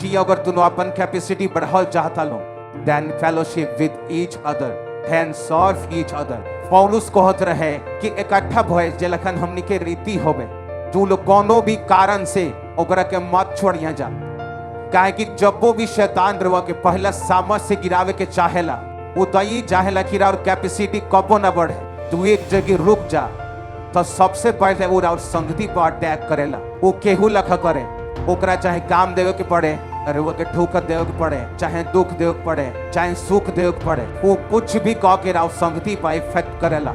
कि अगर तुम अपन कैपेसिटी बढ़ाल चाहता लो, देन फेलोशिप विद ईच अदर, देन सर्व ईच अदर। पौलुस कहत रहे कि इकट्ठा भय जे लखन हमनी के रीति होवे, तू लोग कोनो भी कारण से ओकरा के मत छोड़िया जा। काहे कि जब वो भी शैतान रवा के पहला सामर्थ से गिरावे के चाहेला, वो तो ये चाहेला कि और कैपेसिटी कबो न बढ़े, तू एक जगह रुक जा। तो सबसे पहले वो और संगति पर अटैक करेला। वो केहू लखा करे, ओकरा चाहे काम देवे के पड़े, अरे वो के ठोकर देवे के पड़े, चाहे दुख देवे के पड़े, चाहे सुख देवे के पड़े, वो कुछ भी कह के राव संगति पर इफेक्ट करेला।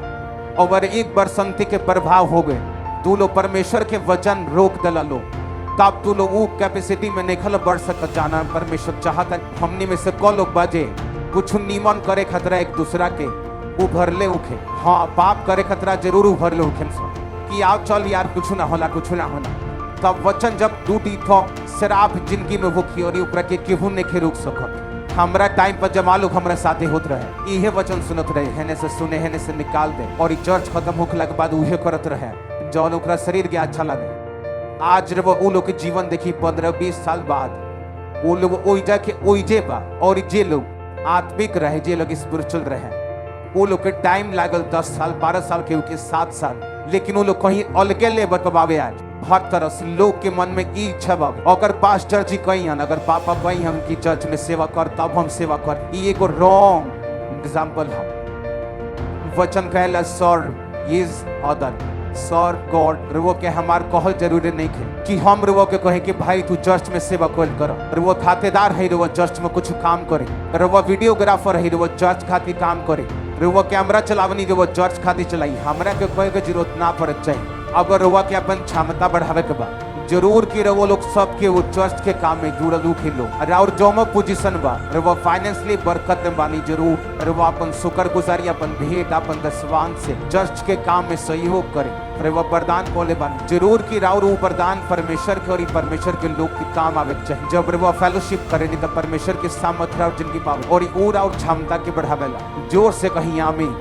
और एक बार संगति के प्रभाव हो गए, तू लोग परमेश्वर के वचन रोक दिला लो, तब तू लोग वो कैपेसिटी में निकल बढ़ सकत जाना। परमेश्वर चाहता हमनी में से को लोग बजे कुछ नीमन करे खतरा एक दूसरा के उभरले उठे। हाँ, पाप करे खतरा जरूर उभरले उठे कि आओ चल यार कुछ ना होला, कुछ ना होला। तब वचन जब टूटी थो शराब जिंदगी में भूखी और ऊपर के केहू नहीं रुक सकत। हमरा टाइम पर जमा लोग हमरा साथे होत रहे, इहे वचन सुनत रहे, हेने से सुने हेने से निकाल दे, और ई चर्च खत्म होखला के बाद उहे करत रहे जौन ओकरा शरीर के अच्छा लगे। आज जब वो लोग के जीवन देखी 15-20 साल बाद, वो लोग ओइजा के ओइजे बा, और जे लोग आत्मिक रहे, जे लोग स्पिरिचुअल रहे, वो लोग के टाइम लागल 10 साल 12 साल के 7 साल, लेकिन वो लोग कहीं अलगे लेवल पर बावे। आज हर तरह से लोग के मन में ई इच्छा बावे, अगर पास्टर जी कहीं हन, अगर पापा कहीं हम की चर्च में सेवा कर तब हम सेवा कर, ई एगो रॉन्ग एग्जांपल हम। वचन कहला सर्व इज अदर, सर्व गॉड। रुओ के हमार कहल जरूरी नहीं है कि हम रुओ के कहे कि भाई तू चर्च में सेवा कर, रुओ खातेदार है, रुओ चर्च में कुछ काम करे, रुओ वीडियोग्राफर है, रुओ चर्च खातिर काम करे, रुआ कैमरा चलावनी जो वो चर्च खातिर चलाई। हमरा के कोई के जरूरत ना पड़े चाहिए। अगर रुआ के अपन क्षमता बढ़ावे के बा, जरूर कि वो लोग सबके वो चर्च के काम में जुड़ल उखे लोग, और जो में पोजीशन बा, वो फाइनेंशियली बरकत में बानी, जरूर वो अपन शुक्रगुजारी, अपन भेंट, अपन दसवान से चर्च के काम में सहयोग करे, वो वरदान बोले बानी, जरूर कि राउर वो वरदान परमेश्वर के और परमेश्वर के लोग के काम आवे चाहिए। जब वो फेलोशिप करे नहीं तो परमेश्वर के सामर्थ्य और जिंदगी पावे और क्षमता के बढ़ावेला। जोर से कहीं आमीन।